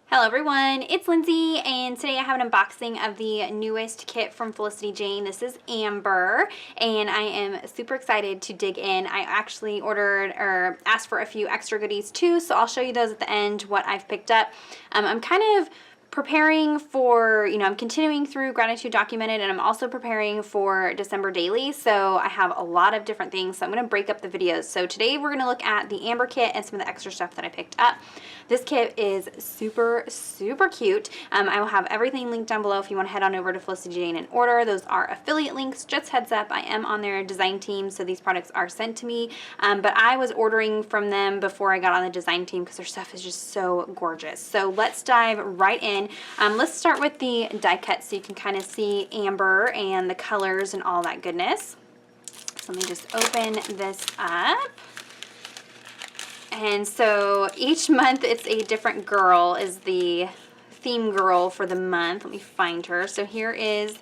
Hello everyone, it's Lindsay, and today I have an unboxing of the newest kit from Felicity Jane. This is Amber, and I am super excited to dig in. I actually ordered or asked for a few extra goodies too, so I'll show you those at the end, what I've picked up. I'm kind of preparing for, I'm continuing through Gratitude Documented, and I'm also preparing for December Daily, so I have a lot of different things, so I'm going to break up the videos. So today we're going to look at the Amber kit and some of the extra stuff that I picked up. This kit is super, super cute. I will have everything linked down below if you want to head on over to Felicity Jane and order. Those are affiliate links. Just heads up, I am on their design team, so these products are sent to me, but I was ordering from them before I got on the design team because their stuff is just so gorgeous. So let's dive right in. Let's start with the die cut so you can kind of see Amber and the colors and all that goodness. So let me just open this up. And so each month it's a different girl is the theme girl for the month. Let me find her. So here is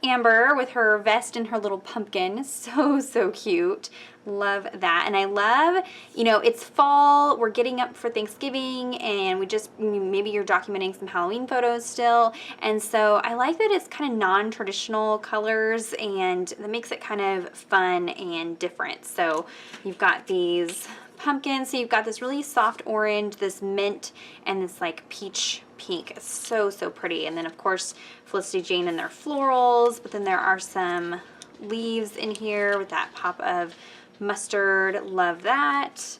Amber with her vest and her little pumpkin. So cute. Love that. And I love, it's fall, we're getting up for Thanksgiving, and maybe you're documenting some Halloween photos still. And so I like that it's kind of non-traditional colors, and that makes it kind of fun and different. So you've got these pumpkins. So you've got this really soft orange, this mint, and this like peach pink. It's so pretty. And then of course Felicity Jane and their florals, but then there are some leaves in here with that pop of mustard. Love that.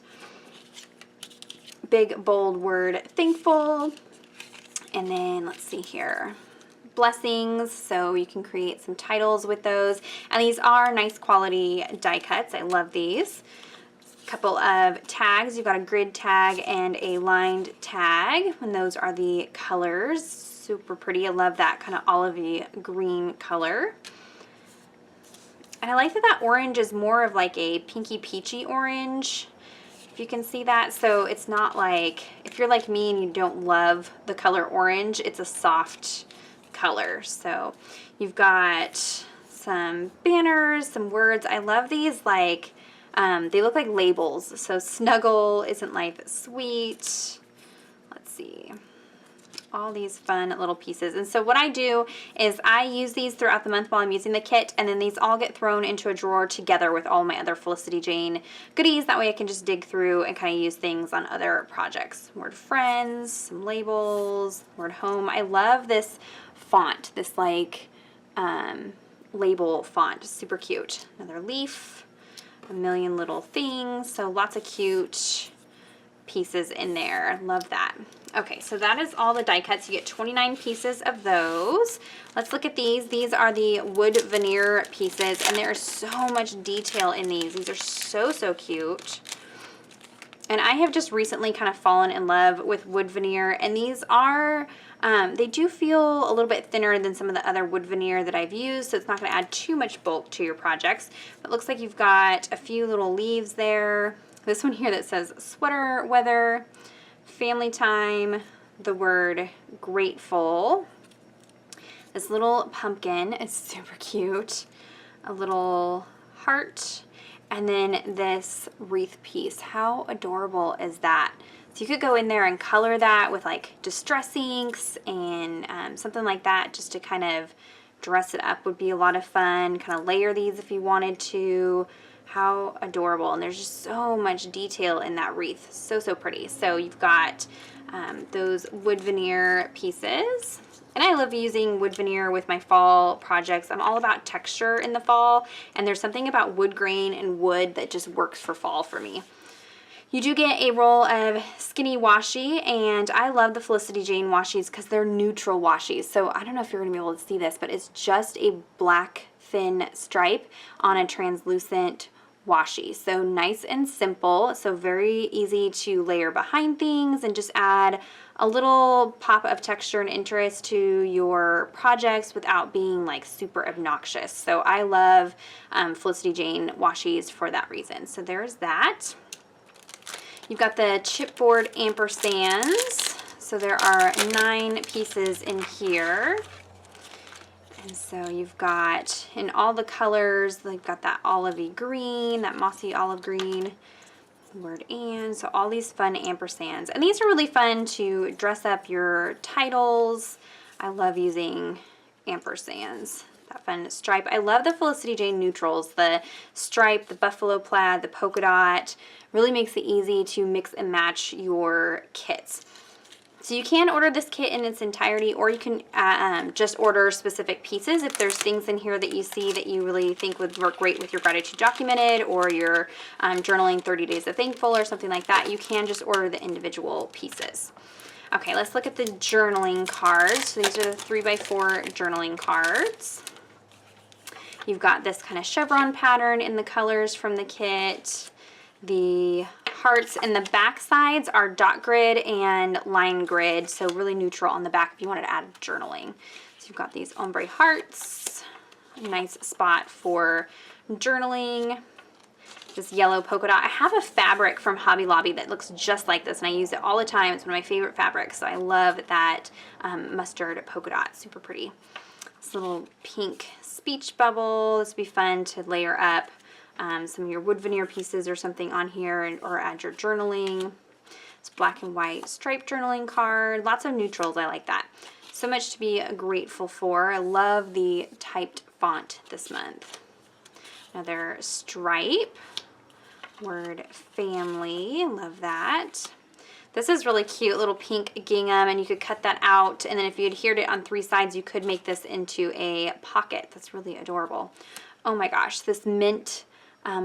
Big bold word, thankful. And then let's see here, blessings, so you can create some titles with those. And these are nice quality die cuts. I love these. Couple of tags. You've got a grid tag and a lined tag, and those are the colors. Super pretty. I love that kind of olivey green color. And I like that orange is more of like a pinky peachy orange, if you can see that. So it's not like, if you're like me and you don't love the color orange, it's a soft color. So you've got some banners, some words. I love these, like they look like labels. So snuggle, isn't life sweet? Let's see. All these fun little pieces. And so what I do is I use these throughout the month while I'm using the kit, and then these all get thrown into a drawer together with all my other Felicity Jane goodies. That way I can just dig through and kind of use things on other projects. Word friends, some labels, word home. I love this font, this like label font. Super cute. Another leaf. A million little things, so lots of cute pieces in there. Love that. Okay, so that is all the die cuts. You get 29 pieces of those. Let's look at these. These are the wood veneer pieces, and there's so much detail in these. These are so cute. And I have just recently kind of fallen in love with wood veneer, and these are they do feel a little bit thinner than some of the other wood veneer that I've used, so it's not going to add too much bulk to your projects. But it looks like you've got a few little leaves there. This one here that says sweater weather, family time, the word grateful. This little pumpkin is super cute. A little heart. And then this wreath piece. How adorable is that? So you could go in there and color that with like distress inks and something like that, just to kind of dress it up would be a lot of fun. Kind of layer these if you wanted to. How adorable. And there's just so much detail in that wreath. So pretty. So you've got those wood veneer pieces. And I love using wood veneer with my fall projects. I'm all about texture in the fall, and there's something about wood grain and wood that just works for fall for me. You do get a roll of skinny washi, and I love the Felicity Jane washies because they're neutral washies. So I don't know if you're going to be able to see this, but it's just a black thin stripe on a translucent washi. So nice and simple, so very easy to layer behind things and just add a little pop of texture and interest to your projects without being like super obnoxious. So I love Felicity Jane washies for that reason. So there's that. You've got the chipboard ampersands. So there are 9 pieces in here. And so you've got, in all the colors, you've got that olivey green, that mossy olive green, word and, so all these fun ampersands. And these are really fun to dress up your titles. I love using ampersands. That fun stripe. I love the Felicity Jane neutrals. The stripe, the buffalo plaid, the polka dot really makes it easy to mix and match your kits. So you can order this kit in its entirety, or you can just order specific pieces. If there's things in here that you see that you really think would work great with your gratitude documented, or your journaling 30 days of thankful or something like that, you can just order the individual pieces. Okay, let's look at the journaling cards. So these are the 3x4 journaling cards. You've got this kind of chevron pattern in the colors from the kit. The hearts and the back sides are dot grid and line grid, so really neutral on the back if you wanted to add journaling. So you've got these ombre hearts, a nice spot for journaling. This yellow polka dot. I have a fabric from Hobby Lobby that looks just like this, and I use it all the time. It's one of my favorite fabrics, so I love that mustard polka dot. Super pretty. This little pink speech bubble. This would be fun to layer up some of your wood veneer pieces or something on here, or add your journaling. It's black and white striped journaling card. Lots of neutrals. I like that. So much to be grateful for. I love the typed font this month. Another stripe. Word family. Love that. This is really cute, little pink gingham, and you could cut that out, and then if you adhered it on 3 sides, you could make this into a pocket. That's really adorable. Oh my gosh, this mint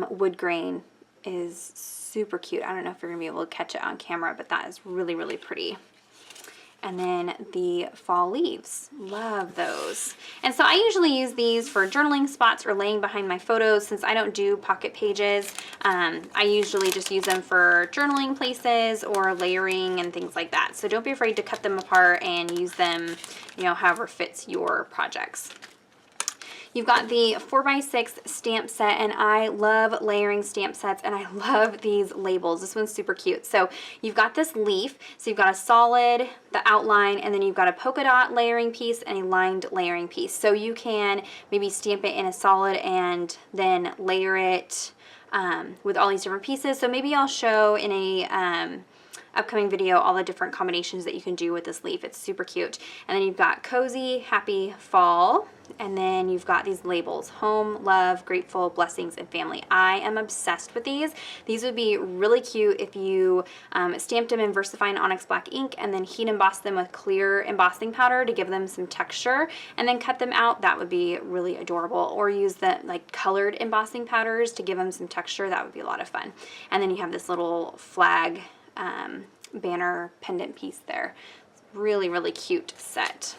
wood grain is super cute. I don't know if you're gonna be able to catch it on camera, but that is really, really pretty. And then the fall leaves. Love those. And so I usually use these for journaling spots or laying behind my photos. Since I don't do pocket pages, I usually just use them for journaling places or layering and things like that. So don't be afraid to cut them apart and use them, you know, however fits your projects. You've got the 4x6 stamp set, and I love layering stamp sets, and I love these labels. This one's super cute. So you've got this leaf, so you've got a solid, the outline, and then you've got a polka dot layering piece and a lined layering piece. So you can maybe stamp it in a solid and then layer it with all these different pieces. So maybe I'll show in a upcoming video all the different combinations that you can do with this leaf. It's super cute. And then you've got cozy, happy fall, and then you've got these labels: home, love, grateful, blessings, and family. I am obsessed with these. These would be really cute if you stamped them in VersaFine Onyx Black ink and then heat embossed them with clear embossing powder to give them some texture, and then cut them out. That would be really adorable. Or use the like colored embossing powders to give them some texture. That would be a lot of fun. And then you have this little flag banner pendant piece there. Really, really cute set.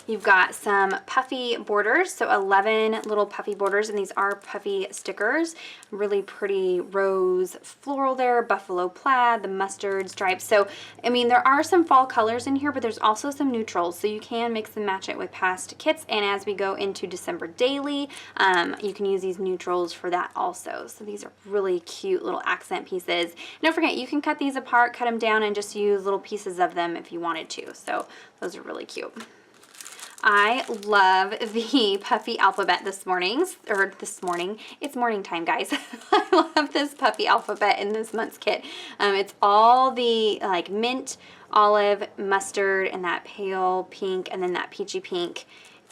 You've got some puffy borders, so 11 little puffy borders, and these are puffy stickers. Really pretty rose floral there, buffalo plaid, the mustard stripes. So, I mean, there are some fall colors in here, but there's also some neutrals, so you can mix and match it with past kits. And as we go into December daily, you can use these neutrals for that also. So these are really cute little accent pieces. And don't forget, you can cut these apart, cut them down, and just use little pieces of them if you wanted to. So those are really cute. I love the puffy alphabet this morning. It's morning time, guys. I love this puffy alphabet in this month's kit. It's all the like mint, olive, mustard, and that pale pink, and then that peachy pink.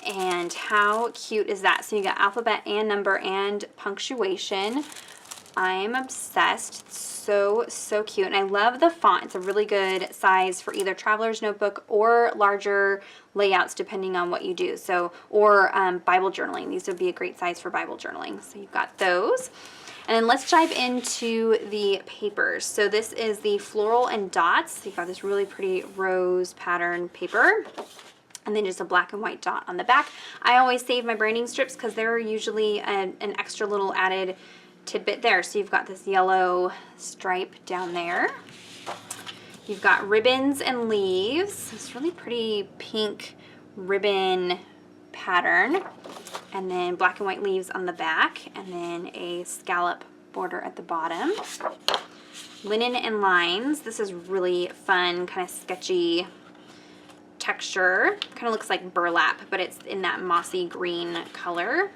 And how cute is that? So you got alphabet and number and punctuation. I'm obsessed. It's so, so cute. And I love the font. It's a really good size for either traveler's notebook or larger layouts depending on what you do. So, or Bible journaling. These would be a great size for Bible journaling. So you've got those. And then let's dive into the papers. So this is the floral and dots. You've got this really pretty rose pattern paper. And then just a black and white dot on the back. I always save my branding strips because they're usually an extra little added tidbit there. So you've got this yellow stripe down there. You've got ribbons and leaves. This really pretty pink ribbon pattern. And then black and white leaves on the back. And then a scallop border at the bottom. Linen and lines. This is really fun, kind of sketchy texture. Kind of looks like burlap, but it's in that mossy green color.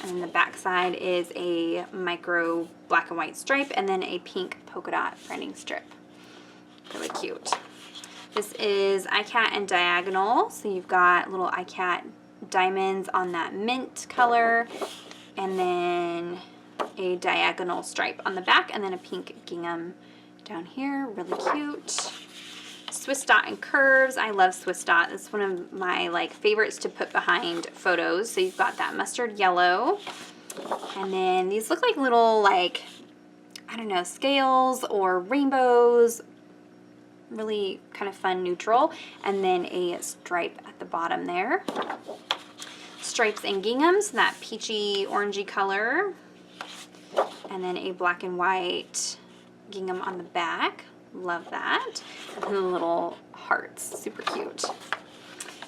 And then the back side is a micro black and white stripe and then a pink polka dot branding strip. Really cute. This is iCat and diagonal. So you've got little iCat diamonds on that mint color and then a diagonal stripe on the back and then a pink gingham down here. Really cute. Swiss dot and curves. I love Swiss dot. It's one of my like favorites to put behind photos. So you've got that mustard yellow. And then these look like little like, I don't know, scales or rainbows. Really kind of fun neutral. And then a stripe at the bottom there. Stripes and ginghams, that peachy orangey color. And then a black and white gingham on the back. Love that. And the little hearts, super cute.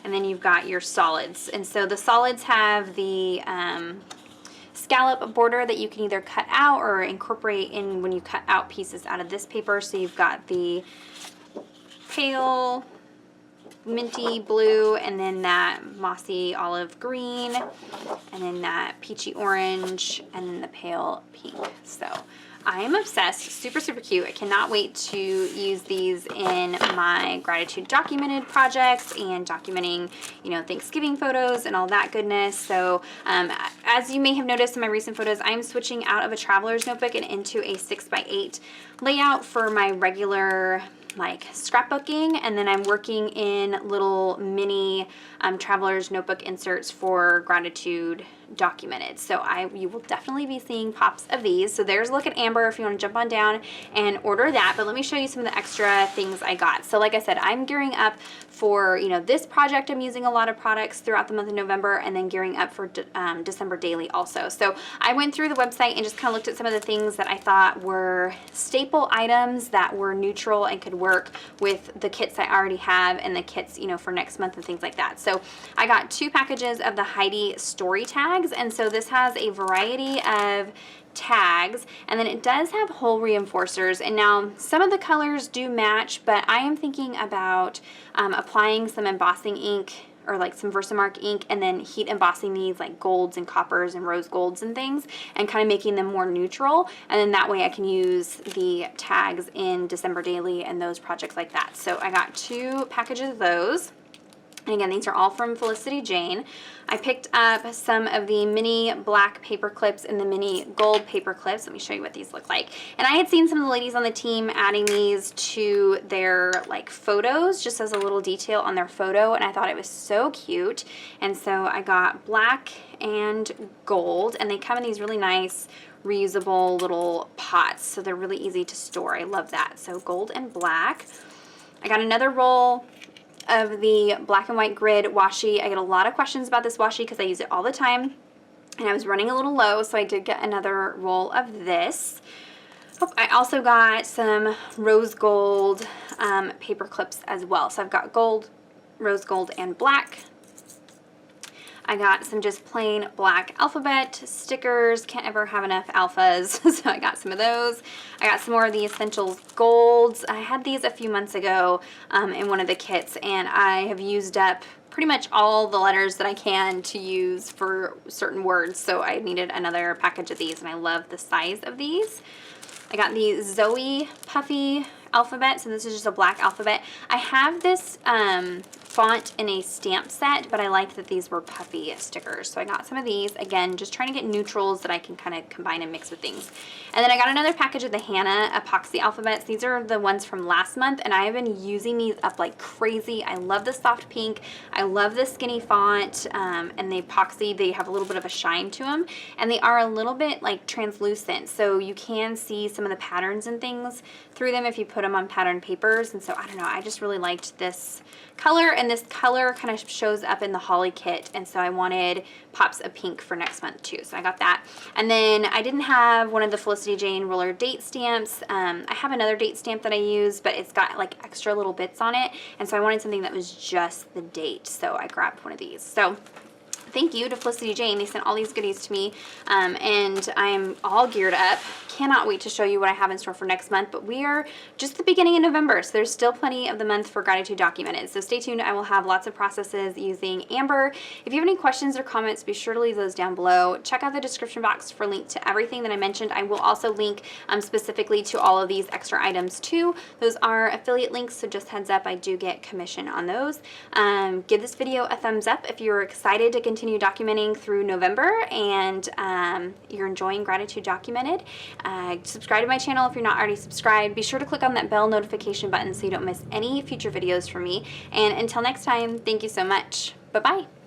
And then you've got your solids. And so the solids have the scallop border that you can either cut out or incorporate in when you cut out pieces out of this paper. So you've got the pale minty blue and then that mossy olive green and then that peachy orange and then the pale pink. So I am obsessed. Super, super cute. I cannot wait to use these in my gratitude documented projects and documenting, you know, Thanksgiving photos and all that goodness. So as you may have noticed in my recent photos, I'm switching out of a traveler's notebook and into a 6x8 layout for my regular like scrapbooking, and then I'm working in little mini traveler's notebook inserts for gratitude documented. So you will definitely be seeing pops of these. So there's a look at Amber if you want to jump on down and order that. But let me show you some of the extra things I got. So like I said, I'm gearing up for, you know, this project. I'm using a lot of products throughout the month of November and then gearing up for December daily also. So I went through the website and just kind of looked at some of the things that I thought were staple items that were neutral and could work with the kits I already have and the kits, you know, for next month and things like that. So I got 2 packages of the Heidi story tags. And so this has a variety of tags, and then it does have hole reinforcers. And now some of the colors do match, but I am thinking about applying some embossing ink or like some Versamark ink and then heat embossing these like golds and coppers and rose golds and things and kind of making them more neutral, and then that way I can use the tags in December daily and those projects like that. So I got 2 packages of those. And again, these are all from Felicity Jane. I picked up some of the mini black paper clips and the mini gold paper clips. Let me show you what these look like. And I had seen some of the ladies on the team adding these to their like photos, just as a little detail on their photo, and I thought it was so cute. And so I got black and gold, and they come in these really nice reusable little pots, so they're really easy to store. I love that. So gold and black. I got another roll of the black and white grid washi. I get a lot of questions about this washi because I use it all the time and I was running a little low, so I did get another roll of this. I also got some rose gold paper clips as well. So I've got gold, rose gold, and black. I got some just plain black alphabet stickers. Can't ever have enough alphas, so I got some of those. I got some more of the Essentials Golds. I had these a few months ago in one of the kits, and I have used up pretty much all the letters that I can to use for certain words, so I needed another package of these, and I love the size of these. I got the Zoe Puffy alphabet, so this is just a black alphabet. I have this font in a stamp set, but I like that these were puffy stickers, so I got some of these. Again, just trying to get neutrals that I can kind of combine and mix with things. And then I got another package of the Hannah epoxy alphabets. These are the ones from last month, and I have been using these up like crazy. I love the soft pink. I love the skinny font, and the epoxy, they have a little bit of a shine to them, and they are a little bit like translucent, so you can see some of the patterns and things through them if you put them on patterned papers. And so I don't know, I just really liked this color, and this color kind of shows up in the Holly kit, and so I wanted pops of pink for next month too, so I got that. And then I didn't have one of the Felicity Jane roller date stamps. I have another date stamp that I use, but it's got like extra little bits on it, and so I wanted something that was just the date, so I grabbed one of these. So thank you to Felicity Jane. They sent all these goodies to me, and I'm all geared up. Cannot wait to show you what I have in store for next month, but we are just the beginning of November, so there's still plenty of the month for gratitude documented. So stay tuned. I will have lots of processes using Amber. If you have any questions or comments, be sure to leave those down below. Check out the description box for a link to everything that I mentioned. I will also link specifically to all of these extra items too. Those are affiliate links, so just heads up, I do get commission on those. Give this video a thumbs up if you're excited to continue documenting through November and you're enjoying Gratitude Documented. Subscribe to my channel if you're not already subscribed. Be sure to click on that bell notification button so you don't miss any future videos from me. And until next time, thank you so much. Bye-bye.